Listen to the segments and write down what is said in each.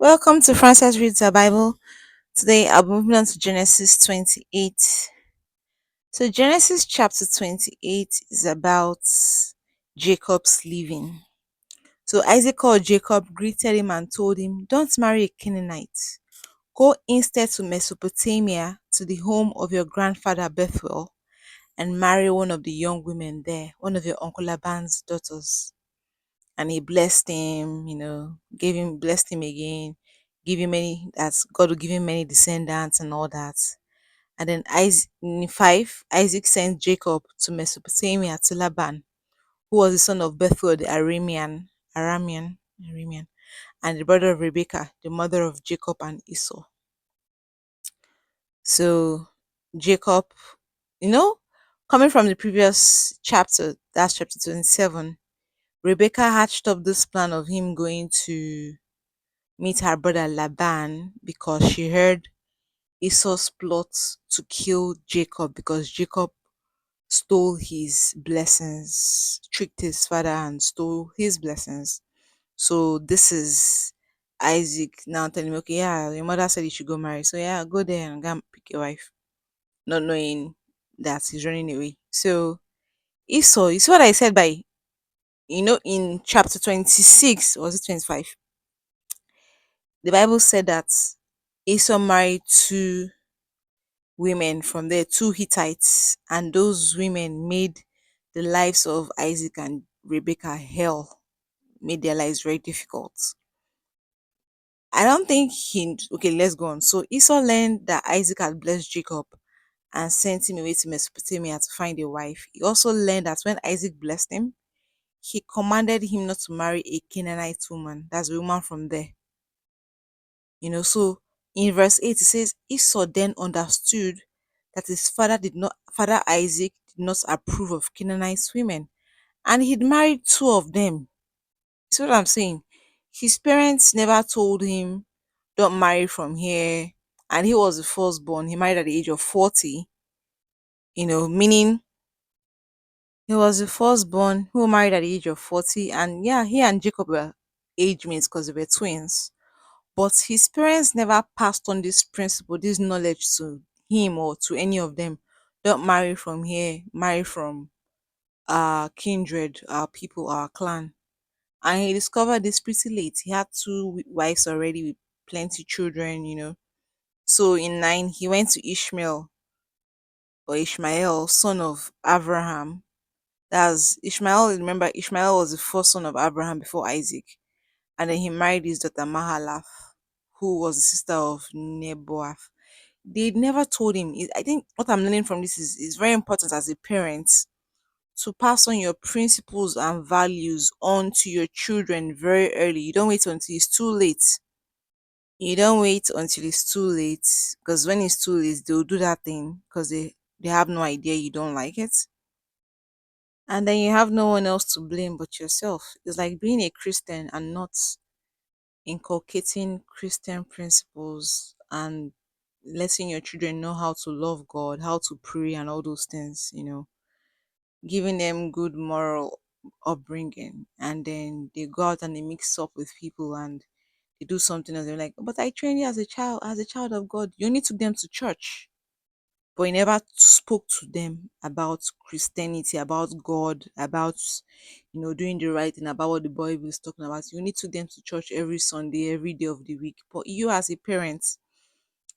Welcome to Francis Reads the Bible. Today I'll be moving on to Genesis 28. So, Genesis chapter 28 is about Jacob's leaving. So, Isaac called Jacob, greeted him, and told him, "Don't marry a Canaanite. Go instead to Mesopotamia, to the home of your grandfather Bethuel, and marry one of the young women there, one of your Uncle Laban's daughters." And he blessed him, gave him blessed him again, give him many that's God will give him many descendants and all that. And then Isaac, in 5, Isaac sent Jacob to Mesopotamia to Laban, who was the son of Bethuel the Aramean, and the brother of Rebekah, the mother of Jacob and Esau. So Jacob, you know, coming from the previous chapter, that's chapter 27, Rebecca hatched up this plan of him going to meet her brother Laban because she heard Esau's plot to kill Jacob because Jacob stole his blessings, tricked his father and stole his blessings. So this is Isaac now telling me, okay, yeah, your mother said you should go marry. So yeah, go there and go and pick a wife, not knowing that he's running away. So Esau, you see what I said by, in chapter 26, or was it 25? The Bible said that Esau married two women from there, two Hittites, and those women made the lives of Isaac and Rebecca hell, made their lives very difficult. I don't think okay, let's go on. So Esau learned that Isaac had blessed Jacob and sent him away to Mesopotamia to find a wife. He also learned that when Isaac blessed him, he commanded him not to marry a Canaanite woman. That's a woman from there. So in verse 8 it says Esau then understood that his father Isaac did not approve of Canaanite women, and he'd married two of them. See what I'm saying? His parents never told him, "Don't marry from here," and he was the firstborn. He married at the age of 40, meaning he was the firstborn who married at the age of 40. And yeah, he and Jacob were age mates because they were twins. But his parents never passed on this principle, this knowledge to him or to any of them. Don't marry from here, marry from our kindred, our people, our clan. And he discovered this pretty late. He had two wives already with plenty children. So in 9, he went to Ishmael, son of Abraham. That's Ishmael. Remember, Ishmael was the first son of Abraham before Isaac. And then he married his daughter Mahalath, who was the sister of Nebaioth. They never told him. I think what I'm learning from this is very important as a parent to pass on your principles and values on to your children very early. You don't wait until it's too late. You don't wait until it's too late, because when it's too late, they'll do that thing because they have no idea you don't like it. And then you have no one else to blame but yourself. It's like being a Christian and not inculcating Christian principles and letting your children know how to love God, how to pray, and all those things, giving them good moral upbringing. And then they go out and they mix up with people and they do something else. They're like, "But I trained you as a child of God." You only took them to church, but you never spoke to them about Christianity, about God, about doing the right thing, about what the Bible is talking about. You need to them to church every Sunday, every day of the week. But you as a parent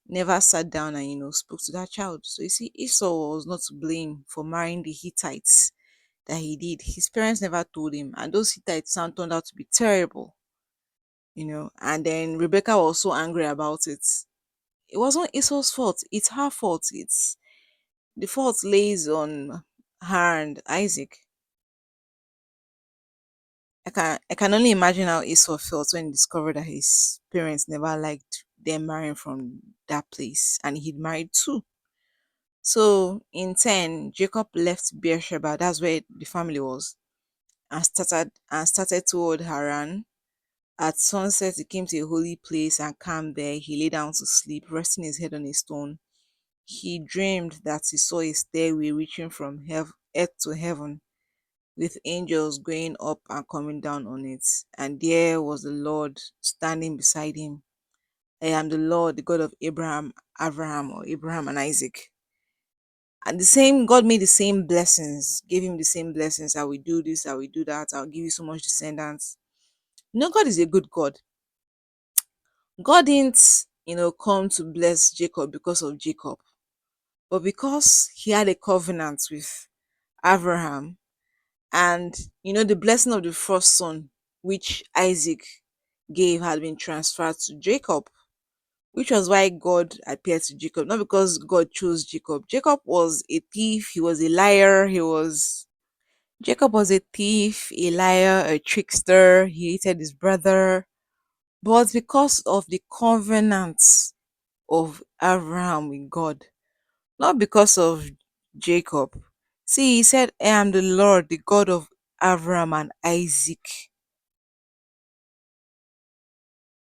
never sat down and spoke to that child. So you see, Esau was not to blame for marrying the Hittites that he did. His parents never told him, and those Hittites turned out to be terrible. And then Rebecca was so angry about it. It wasn't Esau's fault, it's her fault. The fault lays on her and Isaac. I can only imagine how Esau felt when he discovered that his parents never liked them marrying from that place, and he'd married two. So in 10, Jacob left Beersheba, that's where the family was, and started toward Haran. At sunset, he came to a holy place and camped there. He lay down to sleep, resting his head on a stone. He dreamed that he saw a stairway reaching from earth to heaven, with angels going up and coming down on it. And there was the Lord standing beside him. I am the Lord, the God of Abraham, or Abraham and Isaac. And the same God made the same blessings, gave him the same blessings. I will do this, I will do that, I'll give you so much descendants. God is a good God. God didn't, come to bless Jacob because of Jacob, but because he had a covenant with Abraham, and the blessing of the first son, which Isaac gave, had been transferred to Jacob, which was why God appeared to Jacob, not because God chose Jacob. Jacob was a thief, he was a liar, Jacob was a thief, a liar, a trickster, he hated his brother. But because of the covenant of Abraham with God, not because of Jacob. See, he said, I am the Lord, the God of Abraham and Isaac.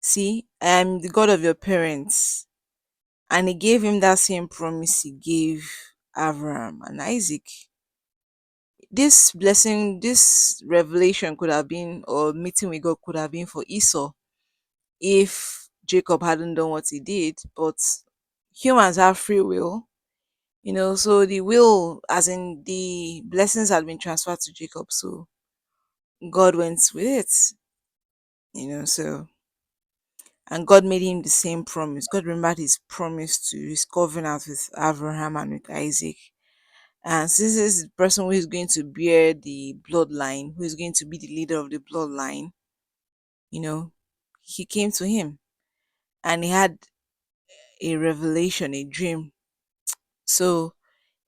See, I am the God of your parents. And he gave him that same promise he gave Abraham and Isaac. This blessing, this revelation could have been, or meeting with God could have been for Esau if Jacob hadn't done what he did. But humans have free will, so the will, as in the blessings, had been transferred to Jacob. So God went with it, so. And God made him the same promise. God remembered his promise to his covenant with Abraham and with Isaac. And since this is the person who is going to bear the bloodline, who is going to be the leader of the bloodline, you know, he came to him and he had a revelation, a dream. So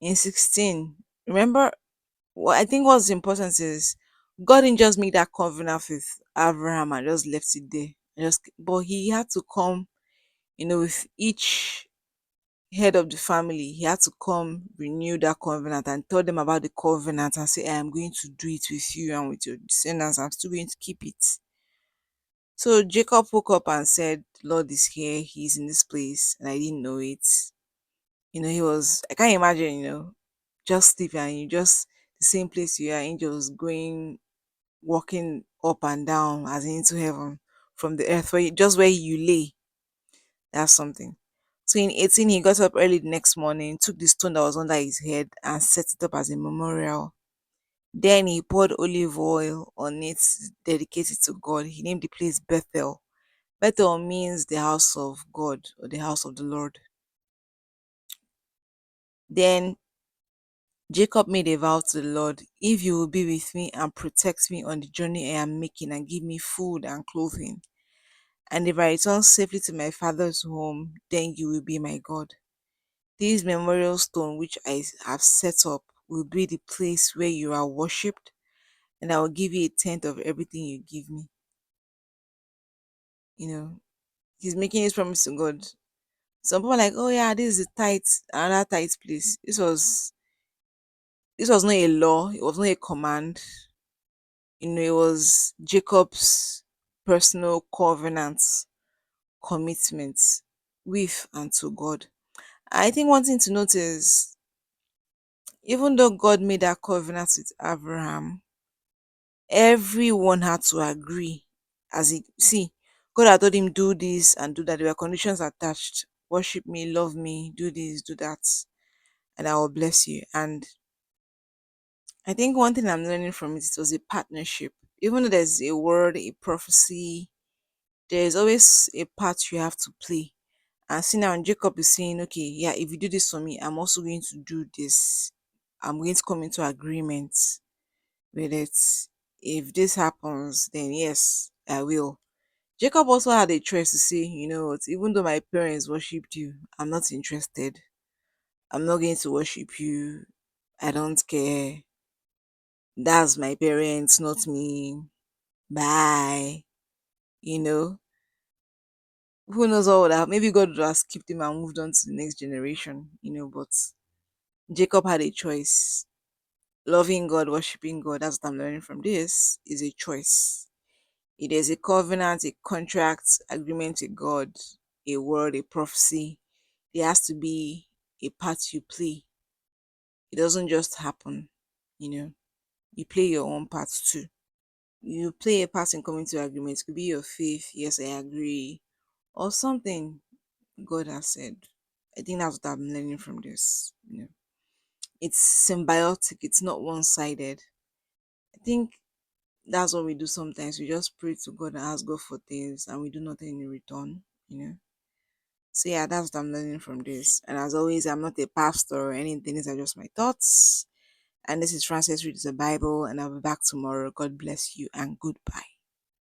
in 16, remember, what I think what's important is God didn't just make that covenant with Abraham and just left it there. But he had to come, with each head of the family. He had to come renew that covenant and tell them about the covenant and say, I am going to do it with you and with your descendants. I'm still going to keep it. So Jacob woke up and said, Lord is here, he's in this place, and I didn't know it. I can't imagine, just sleeping and you just the same place you are, angels going, walking up and down as into heaven from the earth, just where you lay. That's something. So in 18, he got up early the next morning, took the stone that was under his head and set it up as a memorial. Then he poured olive oil on it, dedicated to God. He named the place Bethel. Bethel means the house of God or the house of the Lord. Then Jacob made a vow to the Lord, if you will be with me and protect me on the journey I am making and give me food and clothing, and if I return safely to my father's home, then you will be my God. This memorial stone which I have set up will be the place where you are worshipped, and I will give you a tenth of everything you give me. You know, he's making his promise to God. Some people are like, oh yeah, this is a tight, another tight place. This was not a law, it was not a command. It was Jacob's personal covenant commitment with and to God. I think one thing to note is, even though God made that covenant with Abraham, everyone had to agree. God had told him, do this and do that. There were conditions attached. Worship me, love me, do this, do that, and I will bless you. And I think one thing I'm learning from it was a partnership. Even though there's a word, a prophecy, there's always a part you have to play. And see now Jacob is saying, okay, yeah, if you do this for me, I'm also going to do this. I'm going to come into agreement with it. If this happens, then yes, I will. Jacob also had a choice to say, you know what, even though my parents worshipped you, I'm not interested. I'm not going to worship you. I don't care. That's my parents, not me. Bye. You know, who knows what would have, maybe God would have skipped him and moved on to the next generation, but Jacob had a choice. Loving God, worshiping God, that's what I'm learning from this, is a choice. It is a covenant, a contract, agreement with God, a word, a prophecy. There has to be a part you play. It doesn't just happen, you know. You play your own part too. You play a part in coming to agreement. It could be your faith, yes, I agree. or something God has said. I think that's what I'm learning from this. It's symbiotic, it's not one sided. I think that's what we do sometimes. We just pray to God and ask God for things and we do nothing in return, you know. So yeah, that's what I'm learning from this. And as always, I'm not a pastor or anything, these are just my thoughts. And this is Frances Reads the Bible, and I'll be back tomorrow. God bless you and goodbye.